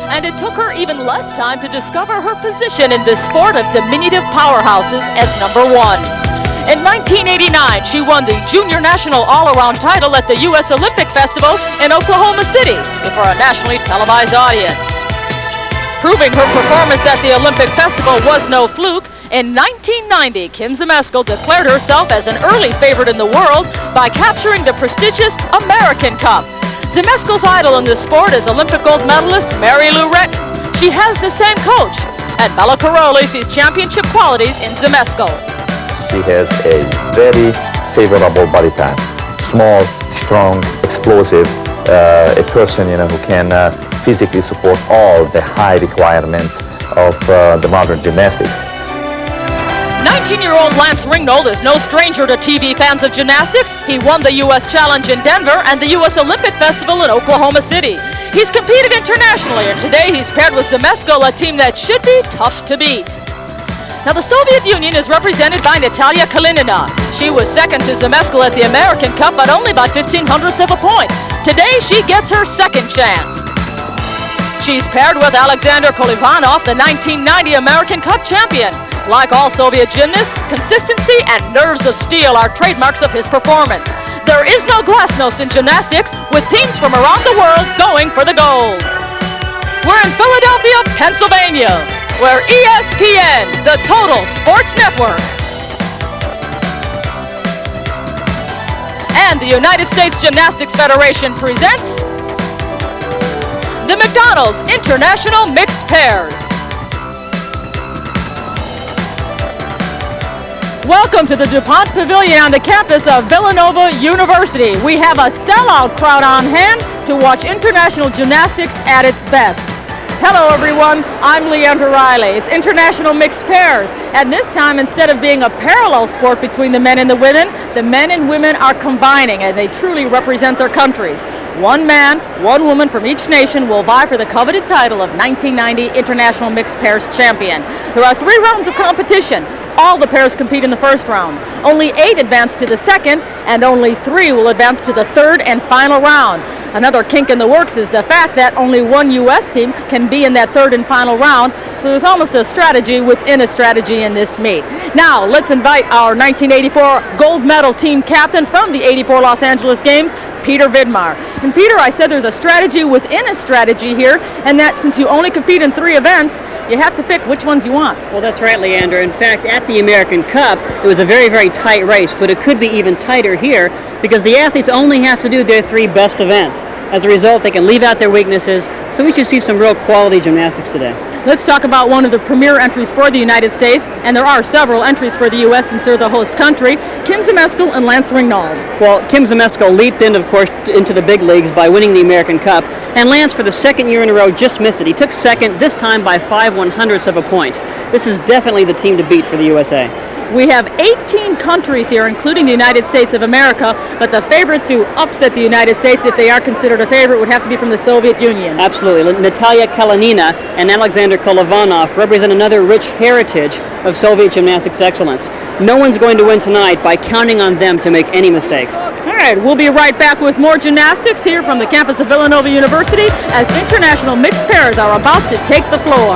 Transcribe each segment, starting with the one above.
And it took her even less time to discover her position in this sport of diminutive powerhouses as number one. In 1989, she won the Junior National All-Around title at the U.S. Olympic Festival in Oklahoma City before a nationally televised audience. Proving her performance at the Olympic Festival was no fluke, in 1990, Kim Zmeskal declared herself as an early favorite in the world by capturing the prestigious American Cup. Zmeskal's idol in this sport is Olympic gold medalist Mary Lou Retton. She has the same coach, and Bella Caroli sees championship qualities in Zmeskal. She has a very favorable body type. Small, strong, explosive, a person who can physically support all the high requirements of the modern gymnastics. 19-year-old Lance Ringnold is no stranger to TV fans of gymnastics. He won the U.S. Challenge in Denver and the U.S. Olympic Festival in Oklahoma City. He's competed internationally, and today he's paired with Zmeskal, a team that should be tough to beat. Now, the Soviet Union is represented by Natalia Kalinina. She was second to Zmeskal at the American Cup, but only by 0.15 of a point. Today, she gets her second chance. She's paired with Alexander Kolivanov, the 1990 American Cup champion. Like all Soviet gymnasts, consistency and nerves of steel are trademarks of his performance. There is no glasnost in gymnastics, with teams from around the world going for the gold. We're in Philadelphia, Pennsylvania, where ESPN, the Total Sports Network, and the United States Gymnastics Federation presents the McDonald's International Mixed Pairs. Welcome to the DuPont Pavilion on the campus of Villanova University. We have a sellout crowd on hand to watch international gymnastics at its best. Hello everyone, I'm Leandra Riley. It's International Mixed Pairs, and this time, instead of being a parallel sport between the men and women are combining, and they truly represent their countries. One man, one woman from each nation will vie for the coveted title of 1990 International Mixed Pairs Champion. There are 3 rounds of competition. All the pairs compete in the first round. Only 8 advance to the second, and only 3 will advance to the third and final round. Another kink in the works is the fact that only one U.S. team can be in that third and final round, so there's almost a strategy within a strategy in this meet. Now, let's invite our 1984 gold medal team captain from the '84 Los Angeles Games, Peter Vidmar. And Peter, I said there's a strategy within a strategy here, and that since you only compete in 3 events, you have to pick which ones you want. Well, that's right, Leandra. In fact, at the American Cup, it was a very, very tight race, but it could be even tighter here because the athletes only have to do their 3 best events. As a result, they can leave out their weaknesses, so we should see some real quality gymnastics today. Let's talk about one of the premier entries for the United States, and there are several entries for the U.S. since they're the host country, Kim Zmeskal and Lance Ringnold. Well, Kim Zmeskal leaped in, of course, into the big leagues by winning the American Cup, and Lance, for the 2nd year in a row, just missed it. He took second, this time by 5/100ths of a point. This is definitely the team to beat for the USA. We have 18 countries here, including the United States of America, but the favorite to upset the United States, if they are considered a favorite, would have to be from the Soviet Union. Absolutely. Natalia Kalinina and Alexander Kolivanov represent another rich heritage of Soviet gymnastics excellence. No one's going to win tonight by counting on them to make any mistakes. All right, we'll be right back with more gymnastics here from the campus of Villanova University as international mixed pairs are about to take the floor.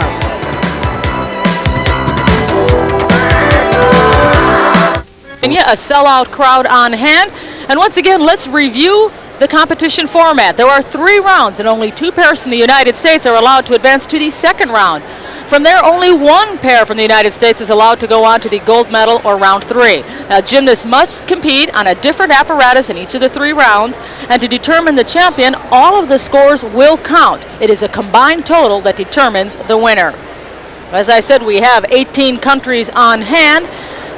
A sellout crowd on hand, and once again, let's review the competition format. There are 3 rounds, and only 2 pairs from the United States are allowed to advance to the second round. From there, only 1 pair from the United States is allowed to go on to the gold medal or round 3. Now, gymnasts must compete on a different apparatus in each of the 3 rounds, and to determine the champion, all of the scores will count. It is a combined total that determines the winner. As I said, we have 18 countries on hand.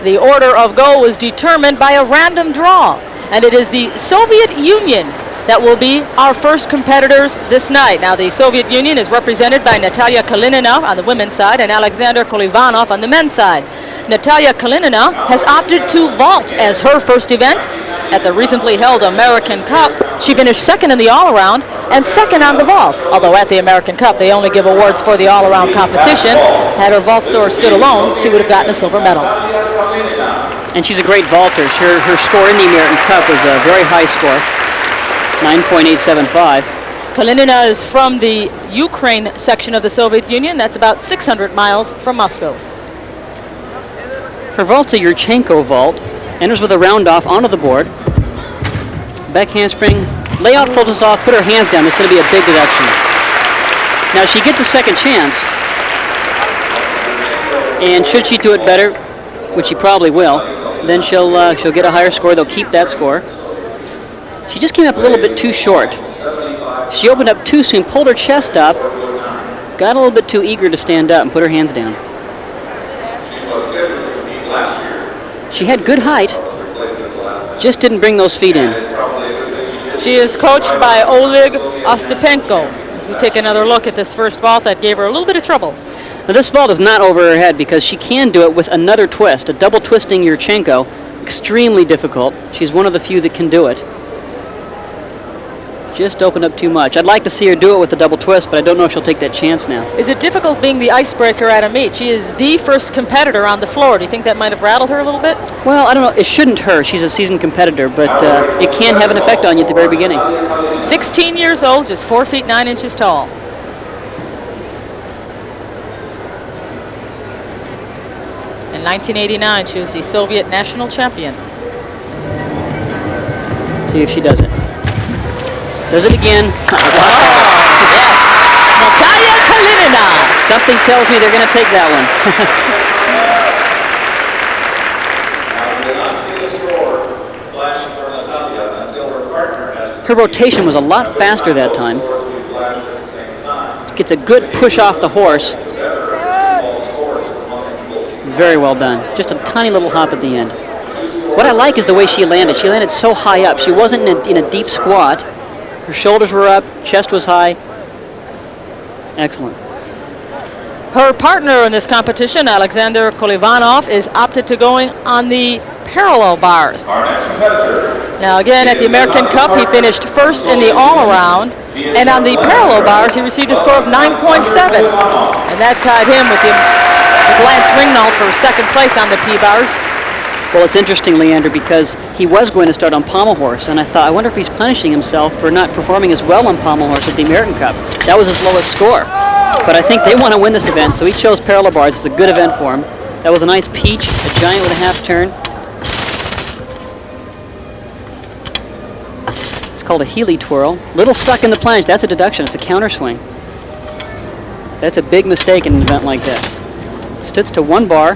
The order of go was determined by a random draw, and it is the Soviet Union that will be our first competitors this night. Now, the Soviet Union is represented by Natalia Kalinina on the women's side and Alexander Kolivanov on the men's side. Natalia Kalinina has opted to vault as her first event. At the recently held American Cup, she finished second in the all-around and second on the vault. Although at the American Cup, they only give awards for the all-around competition. Had her vault score stood alone, she would have gotten a silver medal. And she's a great vaulter. Her score in the American Cup was a very high score, 9.875. Kalinina is from the Ukraine section of the Soviet Union. That's about 600 miles from Moscow. Her vault's a Yurchenko vault. Enters with a round off onto the board. Back handspring. Layout filters off. Put her hands down. It's going to be a big deduction. Now she gets a second chance. And should she do it better, which she probably will, then she'll get a higher score. They'll keep that score. She just came up a little bit too short. She opened up too soon, pulled her chest up, got a little bit too eager to stand up and put her hands down. She had good height, just didn't bring those feet in. She is coached by Oleg Ostapenko. As we take another look at this first vault, that gave her a little bit of trouble. Now this vault is not over her head because she can do it with another twist, a double twisting Yurchenko. Extremely difficult. She's one of the few that can do it. Just opened up too much. I'd like to see her do it with a double twist, but I don't know if she'll take that chance now. Is it difficult being the icebreaker at a meet? She is the first competitor on the floor. Do you think that might have rattled her a little bit? Well, I don't know. It shouldn't hurt. She's a seasoned competitor, but it can have an effect on you at the very beginning. 16 years old, just 4 feet 9 inches tall. In 1989, she was the Soviet national champion. Let's see if she does it. Does it again. Yes. Natalia Kalinina. Something tells me they're going to take that one. Her rotation was a lot faster that time. Gets a good push off the horse. Very well done. Just a tiny little hop at the end. What I like is the way she landed. She landed so high up. She wasn't in a deep squat. Her shoulders were up, chest was high. Excellent. Her partner in this competition, Alexander Kolivanov, is opted to going on the parallel bars. Our next competitor. Now again, at the American Cup, he finished first in the all-around, and on the parallel bars, he received a score of 9.7, and that tied him with Lance Ringnauld for second place on the P-bars. Well, it's interesting, Leander, because he was going to start on pommel horse, and I thought, I wonder if he's punishing himself for not performing as well on pommel horse at the American Cup. That was his lowest score. But I think they want to win this event, so he chose parallel bars. It's a good event for him. That was a nice peach, a giant with a half turn. It's called a Healy twirl. Little stuck in the plunge. That's a deduction. It's a counter swing. That's a big mistake in an event like this. Stoots to one bar.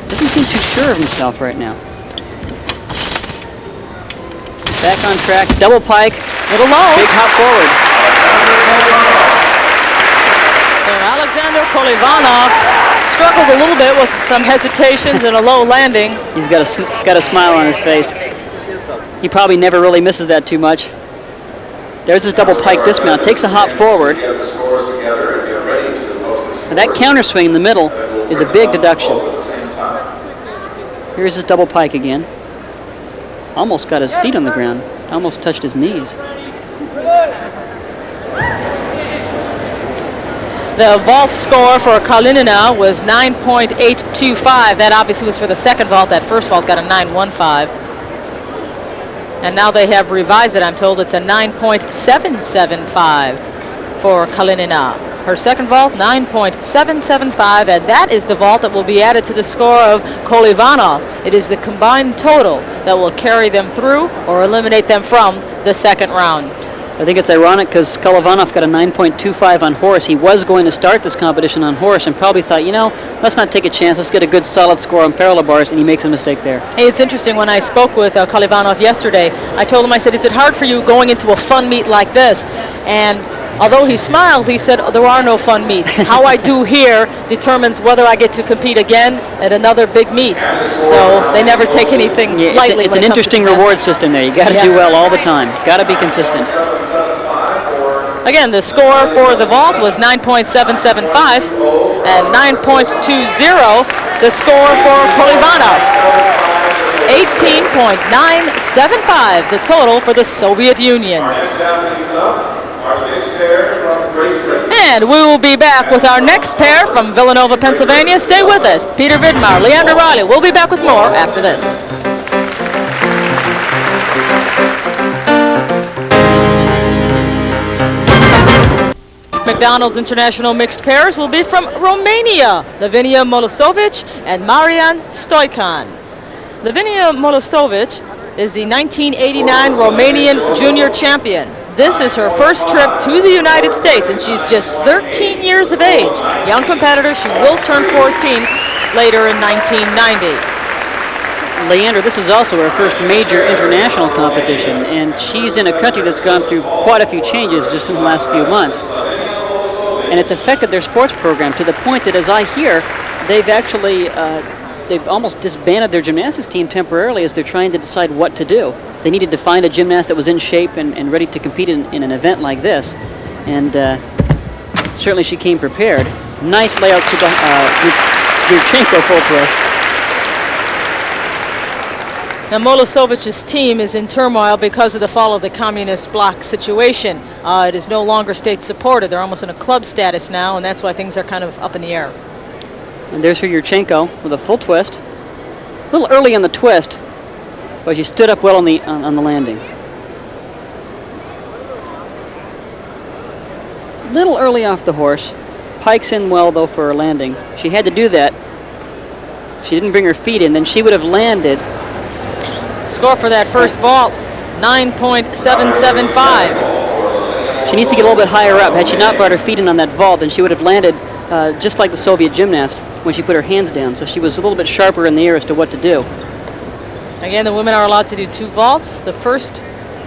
Doesn't seem too sure of himself right now. Back on track, double pike, Little low. big hop forward. So Alexander Kolivanov struggled a little bit with some hesitations and a low landing. He's got a smile on his face. He probably never really misses that too much. There's his double pike dismount, takes a hop forward. And that counter swing in the middle is a big deduction. Here's his double pike again. Almost got his feet on the ground. Almost touched his knees. The vault score for Kalinina was 9.825. That obviously was for the second vault. That first vault got a 9.15. And now they have revised it. I'm told it's a 9.775 for Kalinina. Her second vault, 9.775, and that is the vault that will be added to the score of Kolivanov. It is the combined total that will carry them through or eliminate them from the second round. I think it's ironic because Kolivanov got a 9.25 on horse. He was going to start this competition on horse and probably thought, you know, let's not take a chance. Let's get a good solid score on parallel bars, and he makes a mistake there. Hey, it's interesting. When I spoke with Kolivanov yesterday, I told him, I said, is it hard for you going into a fun meet like this? And although he smiled, he said, there are no fun meets. How I do here determines whether I get to compete again at another big meet. So they never take anything lightly. It's an interesting reward system there. You got to do well all the time. Got to be consistent. Again, the score for the vault was 9.775 and 9.20 the score for Kolivanov. 18.975 the total for the Soviet Union. And we will be back with our next pair from Villanova, Pennsylvania. Stay with us. Peter Vidmar, Leander Riley. We'll be back with more after this. McDonald's International Mixed Pairs will be from Romania, Lavinia Molosovic and Marian Stoican. Lavinia Molosovic is the 1989 Romanian junior champion. This is her first trip to the United States, and she's just 13 years of age. Young competitor, she will turn 14 later in 1990. Leandra, this is also her first major international competition, and she's in a country that's gone through quite a few changes just in the last few months. And it's affected their sports program to the point that, as I hear, they've actually they've almost disbanded their gymnastics team temporarily as they're trying to decide what to do. They needed to find a gymnast that was in shape and ready to compete in an event like this. And certainly she came prepared. Nice layout, Yurchenko full twist. Now, Molosovic's team is in turmoil because of the fall of the communist bloc situation. It is no longer state supported. They're almost in a club status now, and that's why things are kind of up in the air. And there's her Yurchenko with a full twist. A little early on the twist, but she stood up well on the landing. Little early off the horse. Pikes in well, though, for her landing. She had to do that. She didn't bring her feet in, then she would have landed. Score for that first vault, 9.775. She needs to get a little bit higher up. Had she not brought her feet in on that vault, then she would have landed just like the Soviet gymnast when she put her hands down. So she was a little bit sharper in the air as to what to do. Again, the women are allowed to do 2 vaults. The first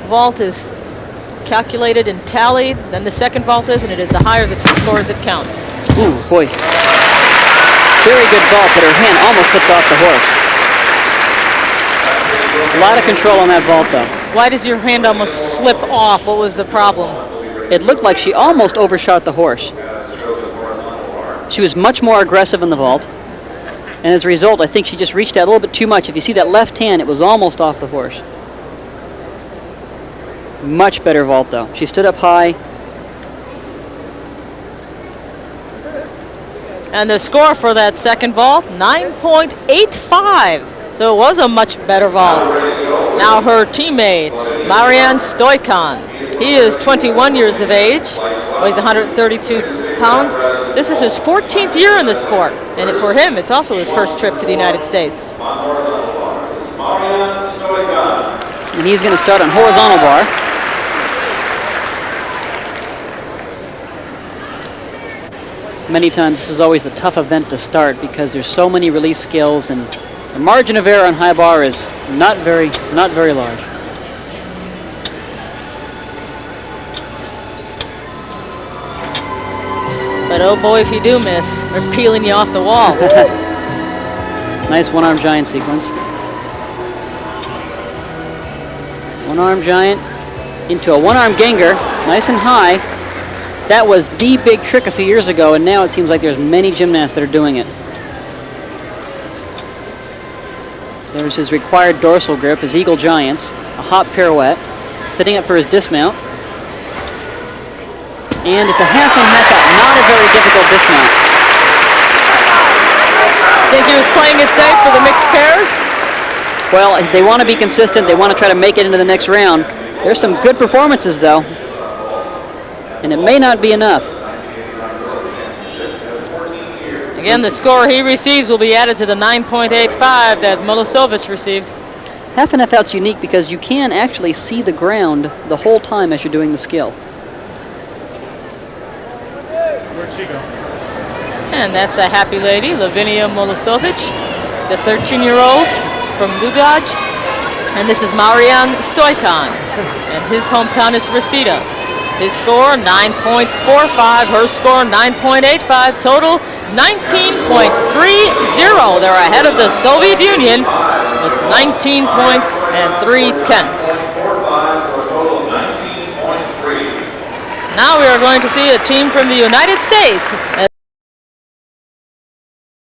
vault is calculated and tallied, then the second vault is, and it is the higher the 2 scores it counts. Ooh, boy. Very good vault, but her hand almost slipped off the horse. A lot of control on that vault, though. Why does your hand almost slip off? What was the problem? It looked like she almost overshot the horse. She was much more aggressive in the vault, and as a result, I think she just reached out a little bit too much. If you see that left hand, it was almost off the horse. Much better vault, though. She stood up high. And the score for that second vault, 9.85. So it was a much better vault. Now her teammate, Marian Stoican. He is 21 years of age, weighs 132 pounds. This is his 14th year in the sport. And for him, it's also his first trip to the United States. And he's going to start on horizontal bar. Many times this is always the tough event to start because there's so many release skills, and the margin of error on high bar is not very large. But oh boy, if you do miss, they're peeling you off the wall. Nice one-arm giant sequence. One-arm giant into a one-arm Genger, nice and high. That was the big trick a few years ago, and now it seems like there's many gymnasts that are doing it. There's his required dorsal grip, his Eagle Giants, a hop pirouette, setting up for his dismount. And it's a half in, half out, not a very difficult dismount. Think he was playing it safe for the mixed pairs? Well, they want to be consistent. They want to try to make it into the next round. There's some good performances, though. And it may not be enough. Again, the score he receives will be added to the 9.85 that Milosevic received. Half and half out's unique because you can actually see the ground the whole time as you're doing the skill. Where'd she go? And that's a happy lady, Lavinia Milosevic, the 13-year-old from Lugoj. And this is Marian Stoican, and his hometown is Reseda. His score, 9.45. Her score, 9.85. Total, 19.30. They're ahead of the Soviet Union with 19 points and 3/10. Now we are going to see a team from the United States.